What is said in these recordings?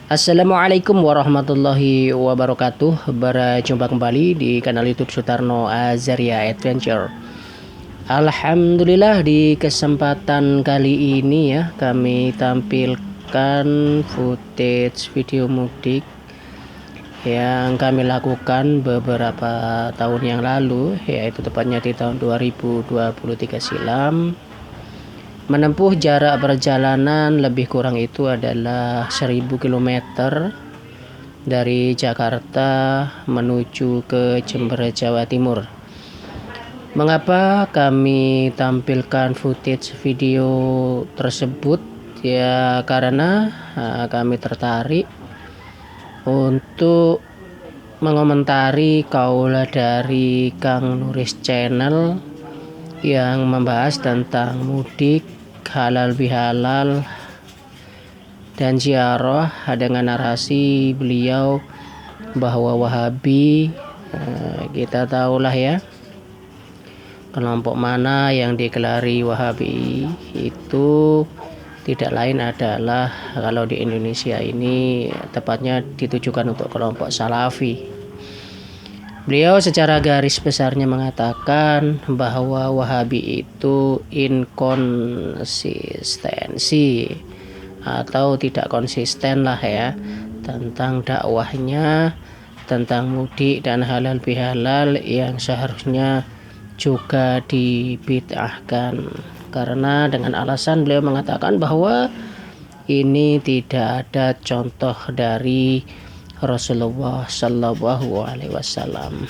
Assalamualaikum warahmatullahi wabarakatuh. Berjumpa kembali di kanal YouTube Sutarno Azaria Adventure. Alhamdulillah, di kesempatan kali ini ya kami tampilkan footage video mudik yang kami lakukan beberapa tahun yang lalu, yaitu tepatnya di tahun 2023 silam. Menempuh jarak perjalanan lebih kurang itu adalah 1000 km dari Jakarta menuju ke Jember, Jawa Timur. Mengapa kami tampilkan footage video tersebut? Ya karena kami tertarik untuk mengomentari kaula dari Kang Nuris Channel yang membahas tentang mudik, halal bihalal, dan ziarah dengan narasi beliau bahwa Wahabi, kita tahulah ya, kelompok mana yang digelari Wahabi itu tidak lain adalah, kalau di Indonesia ini tepatnya ditujukan untuk kelompok Salafi. Beliau secara garis besarnya mengatakan bahwa Wahabi itu inkonsistensi atau tidak konsisten lah ya tentang dakwahnya, tentang mudik dan halal bihalal yang seharusnya juga dibid'ahkan. Karena dengan alasan beliau mengatakan bahwa ini tidak ada contoh dari Rasulullah Shallallahu Alaihi Wasallam.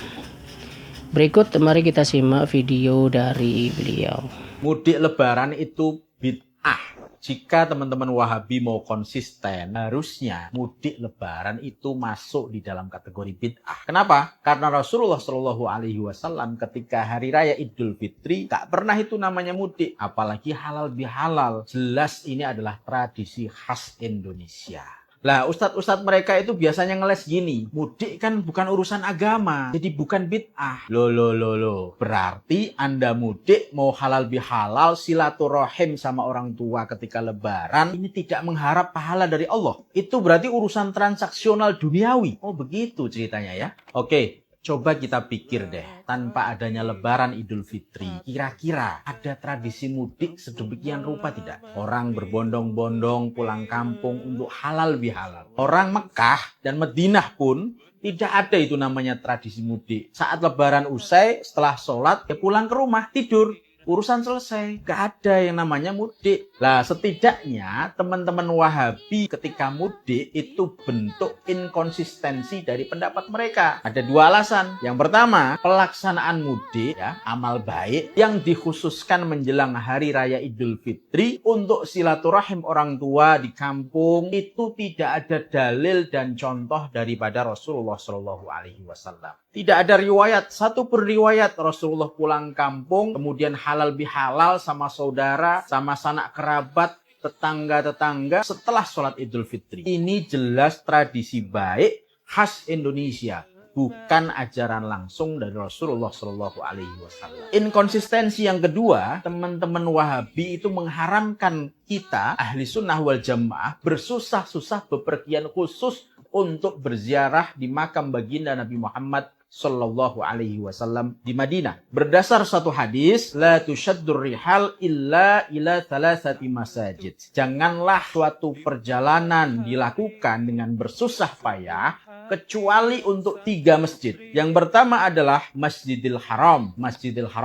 Berikut mari kita simak video dari beliau. Mudik lebaran itu bid'ah. Jika teman-teman Wahabi mau konsisten, harusnya mudik lebaran itu masuk di dalam kategori bid'ah. Kenapa? Karena Rasulullah Shallallahu Alaihi Wasallam ketika hari raya Idul Fitri tak pernah itu namanya mudik, apalagi halal bihalal. Jelas ini adalah tradisi khas Indonesia. Lah, ustadz-ustadz mereka itu biasanya ngeles gini, mudik kan bukan urusan agama, jadi bukan bid'ah. Loh. Berarti Anda mudik mau halal bihalal, silaturahim sama orang tua ketika lebaran, ini tidak mengharap pahala dari Allah. Itu berarti urusan transaksional duniawi. Oh begitu ceritanya ya. Oke. Coba kita pikir deh, tanpa adanya lebaran Idul Fitri, kira-kira ada tradisi mudik sedemikian rupa tidak? Orang berbondong-bondong pulang kampung untuk halal bihalal. Orang Mekah dan Madinah pun tidak ada itu namanya tradisi mudik. Saat lebaran usai, setelah sholat, ya pulang ke rumah, tidur. Urusan selesai, gak ada yang namanya mudik. Lah setidaknya teman-teman Wahabi ketika mudik itu bentuk inkonsistensi dari pendapat mereka. Ada dua alasan. Yang pertama, pelaksanaan mudik ya, amal baik yang dikhususkan menjelang hari raya Idul Fitri untuk silaturahim orang tua di kampung itu tidak ada dalil dan contoh daripada Rasulullah Shallallahu Alaihi Wasallam. Tidak ada riwayat, satu pun riwayat Rasulullah pulang kampung, kemudian halal bihalal sama saudara, sama sanak kerabat, tetangga-tetangga setelah sholat Idul Fitri. Ini jelas tradisi baik khas Indonesia, bukan ajaran langsung dari Rasulullah Shallallahu Alaihi Wasallam. Inkonsistensi yang kedua, teman-teman Wahabi itu mengharamkan kita ahli sunnah wal jamaah bersusah-susah bepergian khusus untuk berziarah di makam baginda Nabi Muhammad Sallallahu Alaihi Wasallam di Madinah. Berdasar satu hadis, la tushaddur rihal illa ila thalathati masajid. Janganlah suatu perjalanan dilakukan dengan bersusah payah kecuali untuk 3 masjid. Yang pertama adalah Masjidil Haram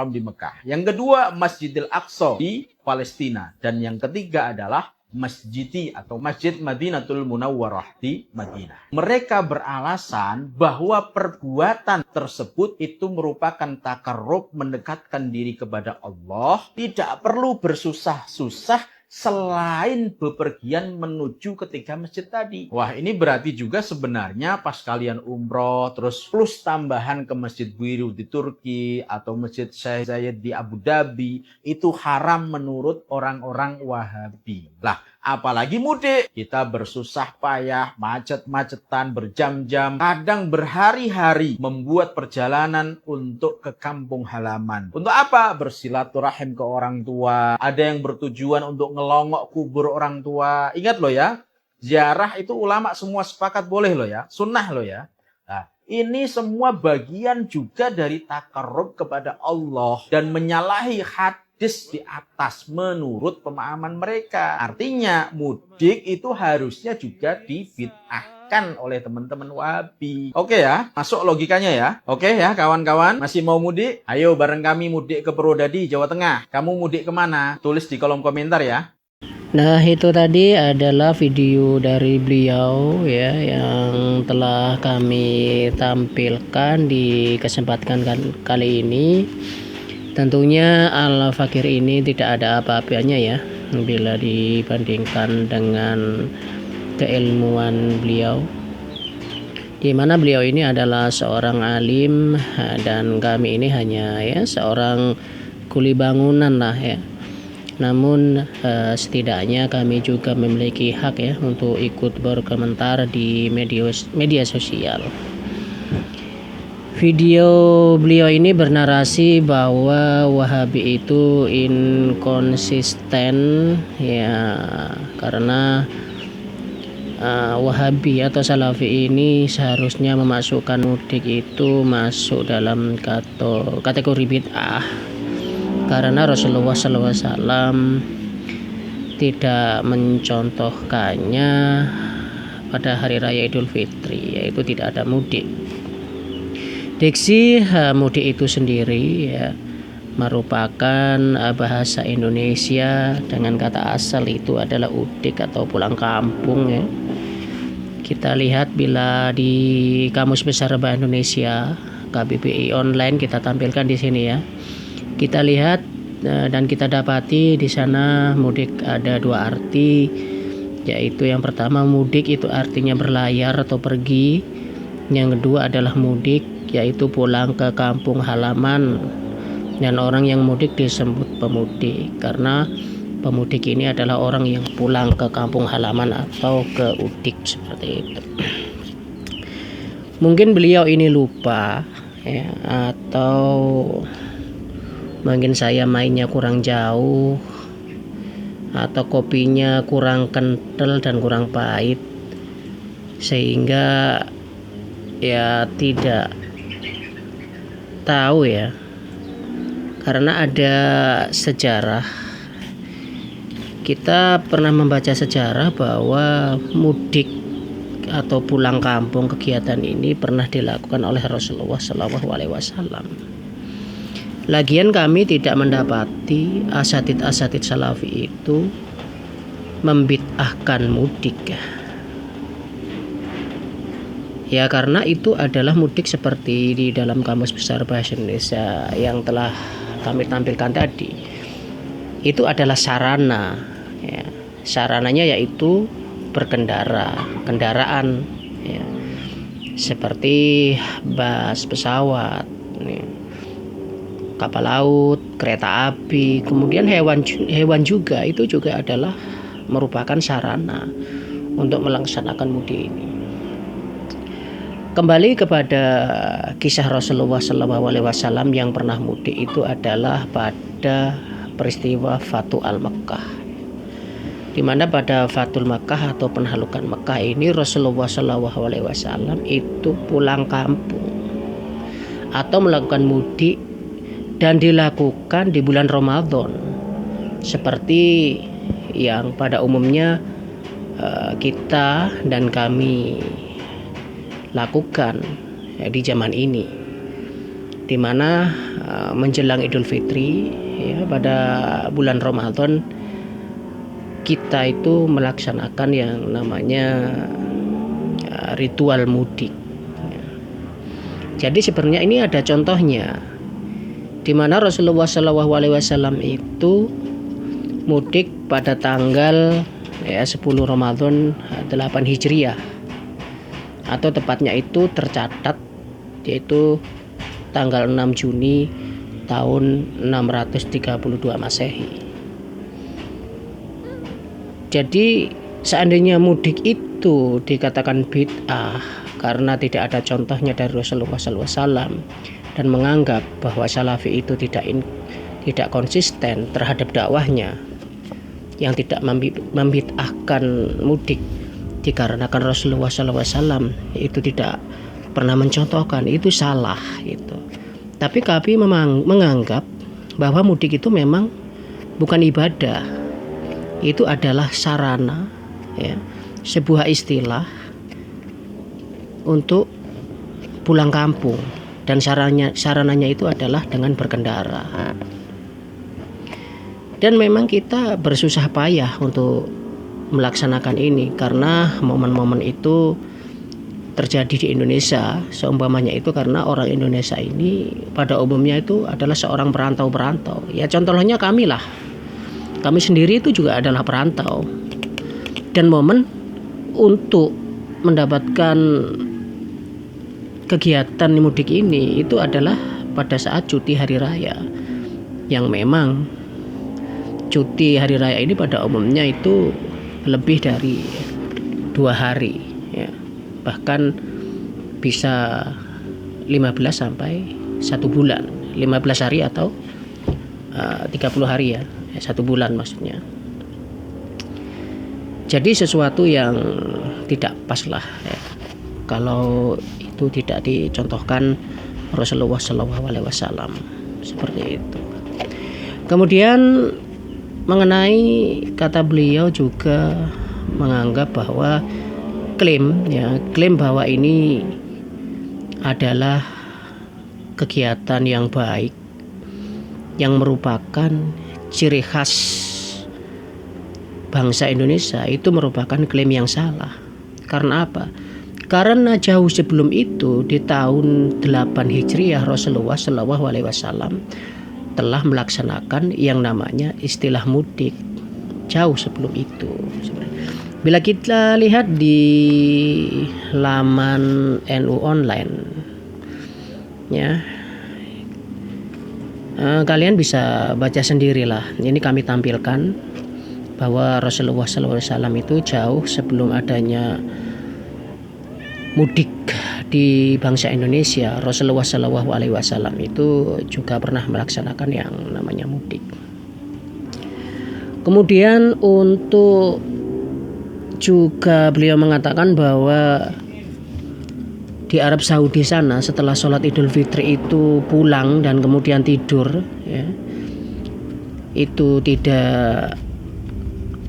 di Mekah. Yang kedua Masjidil Aqsa di Palestina. Dan yang ketiga adalah Masjidi atau Masjid Madinatul Munawwarah di Madinah. Mereka beralasan bahwa perbuatan tersebut itu merupakan takarrub, mendekatkan diri kepada Allah, tidak perlu bersusah-susah selain bepergian menuju ketiga masjid tadi. Wah, ini berarti juga sebenarnya pas kalian umroh terus plus tambahan ke Masjid Biru di Turki atau Masjid Syekh Zayed di Abu Dhabi, itu haram menurut orang-orang Wahabi. Lah, apalagi mudik, kita bersusah payah, macet-macetan, berjam-jam, kadang berhari-hari membuat perjalanan untuk ke kampung halaman. Untuk apa? Bersilaturahim ke orang tua. Ada yang bertujuan untuk ngelongok kubur orang tua. Ingat loh ya, Ziarah itu ulama semua sepakat boleh loh ya, sunnah loh ya. Nah, ini semua bagian juga dari takarrub kepada Allah dan menyalahi hadis di atas menurut pemahaman mereka. Artinya mudik itu harusnya juga dibid'ahkan oleh teman-teman Wahabi. Oke ya, masuk logikanya ya. Oke ya kawan-kawan, masih mau mudik? Ayo bareng kami mudik ke Purwodadi, Jawa Tengah. Kamu mudik kemana? Tulis di kolom komentar ya. Nah, itu tadi adalah video dari beliau ya yang telah kami tampilkan di kesempatan kali ini. Tentunya Al-Fakir ini tidak ada apa-apanya ya bila dibandingkan dengan keilmuan beliau, di mana beliau ini adalah seorang alim dan kami ini hanya ya seorang kuli bangunan lah ya. Namun setidaknya kami juga memiliki hak ya untuk ikut berkomentar di media sosial. Video beliau ini bernarasi bahwa Wahabi itu inkonsisten ya, karena Wahabi atau Salafi ini seharusnya memasukkan mudik itu masuk dalam kategori bid'ah, karena Rasulullah SAW tidak mencontohkannya pada hari raya Idul Fitri, yaitu tidak ada mudik. Diksi mudik itu sendiri ya merupakan bahasa Indonesia dengan kata asal itu adalah udik atau pulang kampung ya. Kita lihat bila di Kamus Besar Bahasa Indonesia KBBI online kita tampilkan di sini ya. Kita lihat dan kita dapati di sana mudik ada dua arti, yaitu yang pertama mudik itu artinya berlayar atau pergi. Yang kedua adalah mudik, yaitu pulang ke kampung halaman. Dan orang yang mudik disebut pemudik karena pemudik ini adalah orang yang pulang ke kampung halaman atau ke udik seperti itu. Mungkin beliau ini lupa ya, atau mungkin saya mainnya kurang jauh, atau kopinya kurang kental dan kurang pahit, sehingga ya tidak tahu ya. Karena ada sejarah, kita pernah membaca sejarah bahwa mudik atau pulang kampung, kegiatan ini pernah dilakukan oleh Rasulullah SAW. Lagian kami tidak mendapati asatid Salafi itu membid'ahkan mudik ya, karena itu adalah mudik seperti di dalam Kamus Besar Bahasa Indonesia yang telah kami tampilkan tadi. Itu adalah sarana ya. Sarananya yaitu berkendara, kendaraan ya, seperti bus, pesawat ya, kapal laut, kereta api, kemudian hewan juga, itu juga adalah merupakan sarana untuk melaksanakan mudik ini. Kembali kepada kisah Rasulullah SAW yang pernah mudik, itu adalah pada peristiwa Fatu al-Makkah, di mana pada Fatul Makkah atau penaklukan Makkah ini Rasulullah SAW itu pulang kampung atau melakukan mudik, dan dilakukan di bulan Ramadan seperti yang pada umumnya kita dan kami lakukan ya, di zaman ini, di mana menjelang Idul Fitri ya, pada bulan Ramadan kita itu melaksanakan yang namanya ritual mudik ya. Jadi sebenarnya ini ada contohnya, di mana Rasulullah SAW itu mudik pada tanggal 10 Ramadan 8 Hijriah, atau tepatnya itu tercatat yaitu tanggal 6 Juni tahun 632 Masehi. Jadi seandainya mudik itu dikatakan bid'ah karena tidak ada contohnya dari Rasulullah SAW, dan menganggap bahwa Salafi itu tidak konsisten terhadap dakwahnya yang tidak membid'ahkan mudik, dikarenakan Rasulullah SAW itu tidak pernah mencontohkan, itu salah itu. Tapi kami memang menganggap bahwa mudik itu memang bukan ibadah, itu adalah sarana, ya, sebuah istilah untuk pulang kampung, dan sarananya itu adalah dengan berkendara. Dan memang kita bersusah payah untuk melaksanakan ini karena momen-momen itu terjadi di Indonesia. Seumpamanya itu karena orang Indonesia ini pada umumnya itu adalah seorang perantau-perantau. Ya contohnya kami lah. Kami sendiri itu juga adalah perantau. Dan momen untuk mendapatkan kegiatan mudik ini itu adalah pada saat cuti hari raya, yang memang cuti hari raya ini pada umumnya itu lebih dari 2 hari, ya. Bahkan bisa 15 sampai 1 bulan, 15 hari atau 30 hari, ya, 1 bulan maksudnya. Jadi sesuatu yang tidak pas lah, ya, kalau itu tidak dicontohkan Rasulullah SAW seperti itu. Kemudian mengenai kata beliau juga menganggap bahwa klaim bahwa ini adalah kegiatan yang baik, yang merupakan ciri khas bangsa Indonesia, itu merupakan klaim yang salah. Karena apa? Karena jauh sebelum itu, di tahun 8 Hijriah, Rasulullah SAW telah melaksanakan yang namanya istilah mudik jauh sebelum itu. Bila kita lihat di laman NU online, ya, kalian bisa baca sendirilah. Ini kami tampilkan bahwa Rasulullah SAW itu jauh sebelum adanya mudik di bangsa Indonesia, Rasulullah SAW itu juga pernah melaksanakan yang namanya mudik. Kemudian untuk juga beliau mengatakan bahwa di Arab Saudi sana setelah sholat Idul Fitri itu pulang dan kemudian tidur, ya, itu tidak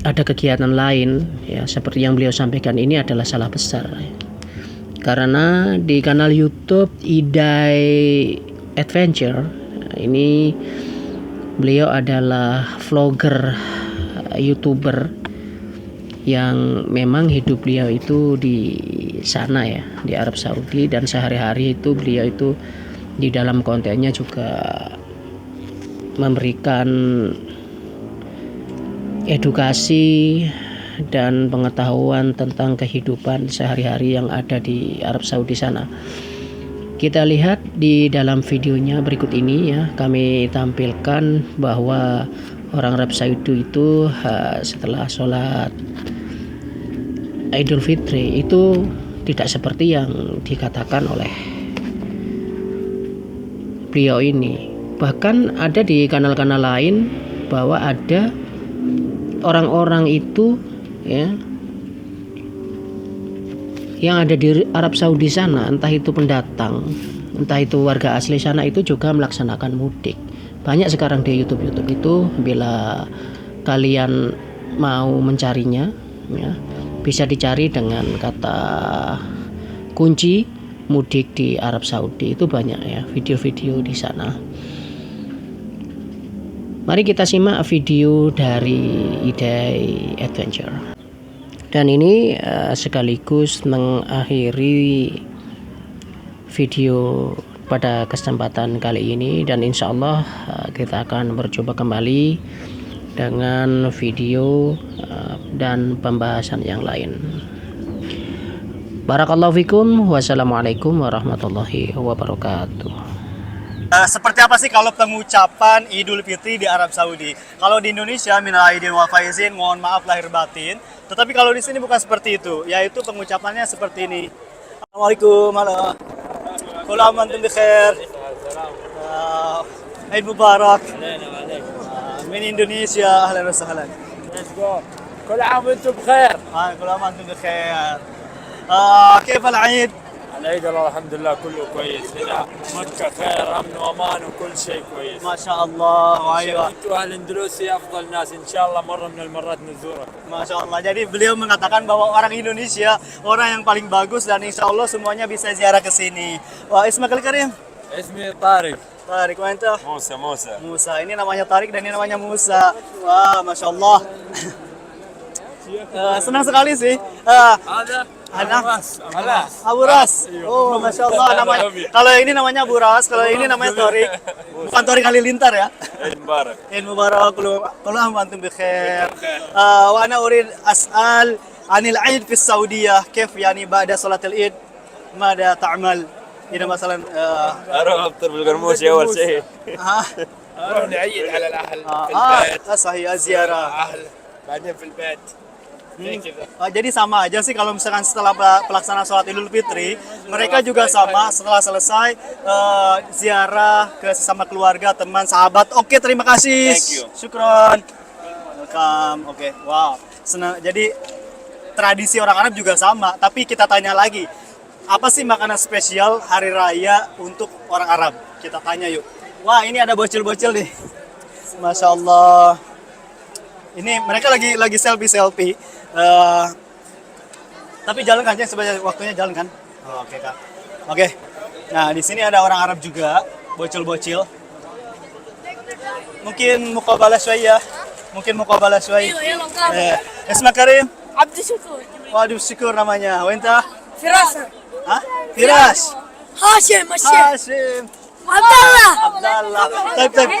ada kegiatan lain, ya, seperti yang beliau sampaikan, ini adalah salah besar, ya. Karena di kanal YouTube Idai Adventure ini beliau adalah vlogger, YouTuber yang memang hidup beliau itu di sana, ya, di Arab Saudi, dan sehari-hari itu beliau itu di dalam kontennya juga memberikan edukasi dan pengetahuan tentang kehidupan sehari-hari yang ada di Arab Saudi sana. Kita lihat di dalam videonya berikut ini, ya, kami tampilkan bahwa orang Arab Saudi itu setelah sholat Idul Fitri itu tidak seperti yang dikatakan oleh beliau ini. Bahkan ada di kanal-kanal lain bahwa ada orang-orang itu, ya, yang ada di Arab Saudi sana, entah itu pendatang, entah itu warga asli sana, itu juga melaksanakan mudik. Banyak sekarang di YouTube itu, bila kalian mau mencarinya, ya, bisa dicari dengan kata kunci mudik di Arab Saudi. Itu banyak, ya, video-video di sana. Mari kita simak video dari Idai Adventure. Dan ini sekaligus mengakhiri video pada kesempatan kali ini, dan insya Allah kita akan berjumpa kembali dengan video dan pembahasan yang lain. Barakallahu fikum. Wassalamualaikum warahmatullahi wabarakatuh. Seperti apa sih kalau pengucapan Idul Fitri di Arab Saudi? Kalau di Indonesia, minal aidin wal faizin, mohon maaf lahir batin. Tetapi kalau di sini bukan seperti itu, yaitu pengucapannya seperti ini. Assalamualaikum, halo. Kullu aam wa antum bi khair. Eid Mubarak. Min Indonesia, ahlan wa sahlan. Let's go. كل عام وانتم بخير. كل عام وانتم بخير. كيف العيد؟ العيد الله الحمد لله كله كويس هنا مكة خير امن وامان وكل شيء كويس. ما شاء الله. ايوه. انتم اهل اندلسي افضل ناس ان شاء الله مرة من المرات نزوركم. Masya Allah. Jadi beliau mengatakan bahwa orang Indonesia orang yang paling bagus dan insya Allah semuanya bisa ziarah ke sini. Wah, Ismail Karim. اسمي طارق. Tarik, mantap. موسى. Musa. Ini namanya Tarik dan ini namanya Musa. Wah, Masya Allah. Senang sekali sih. هذا Anas. Abu Ras. Oh, Masya Allah. Namanya, kalau ini namanya Abu Ras, kalau ini namanya Tarik. Bukan Tarik Halilintar ya. عيد مبارك. عيد مبارك. كل عام وانتم بخير. وانا اريد اسال عن العيد في السعوديه كيف يعني بعد صلاه العيد ماذا تعمل؟ إذا مثلا اروح افطر بالقرموشي اول شيء. ها نروح نعيد على الاهل في البيت. صحيح زيارة. اهل بعدين في البيت. Jadi sama aja sih kalau misalkan setelah pelaksanaan sholat Idul Fitri, mereka juga sama setelah selesai ziarah ke sesama keluarga, teman, sahabat. Oke, terima kasih. Thank you. Syukron. Welcome. Oke, wow. Senang. Jadi tradisi orang Arab juga sama, tapi kita tanya lagi. Apa sih makanan spesial hari raya untuk orang Arab? Kita tanya yuk. Wah, ini ada bocil-bocil nih. Masya Allah. Ini mereka lagi selfie. Tapi jalan kan, sebenarnya waktunya jalan kan? Oh, oke kak. Oke. Nah, di sini ada orang Arab juga, bocil-bocil. Mungkin muqabalah syuaya. Isma Karim. عبد الشكور. Waduh, syukur namanya. Wenta? فراس. Hah? Firas. هاشم الشيخ. Hashim. عبد الله. Abdallah. طيب.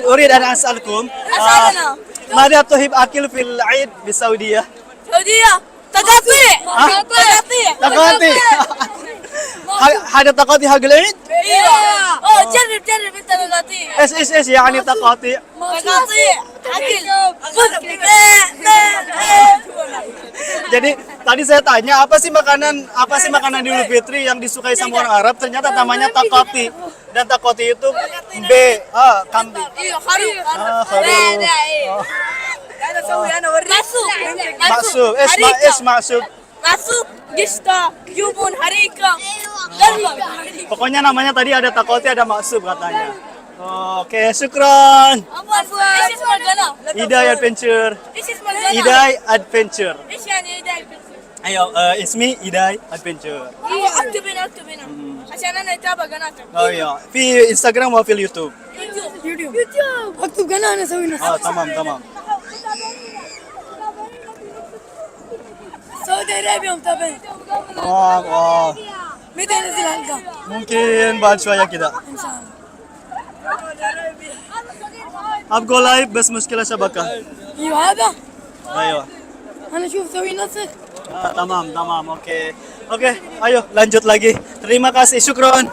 أريد أن أسألكم. أسألنا. ماذا تحب أكل في العيد بالسعودية؟ سعودية. تقاطيع. تقاطي. هذا تقاطي حق العيد؟ ايوه. اوه جرب انت تقاطيع. ايش يعني تقاطي؟ تقاطيع. اكل. Jadi tadi saya tanya apa sih makanan Idul Fitri yang disukai sama orang Arab, ternyata namanya takoti. Dan takoti itu kambing. ايوه خروف. خروف. قاعد اسوي انا اوريك. Maksud, maksud. معصوب قشطة جبن هريكة قربة. Pokoknya namanya tadi ada takoti, ada maksud katanya. Oke, syukron. عفوا ايش اسم القناة؟ Idai Adventure. ايش اسم القناة؟ Idai Adventure. ايش يعني ايداي البنت؟ Ayo, ismi Idai Adventure. ايوه اكتب هنا عشان انا اتابع قناتك. Oh iya, في Instagram وفي اليوتيوب. يوتيوب اكتب قناة انا اسوي نفسي. تمام. سعودي ارابيا متابعين. Wah. متى ينزل حلقة؟ Mungkin بعد شوية كده. ان شاء الله. आपको लाइव बस मुश्किल शबका. ايوه هذا Ayo. انا اشوف سوي نفسك. Tamam. Oke, ayo lanjut lagi. Terima kasih, syukron.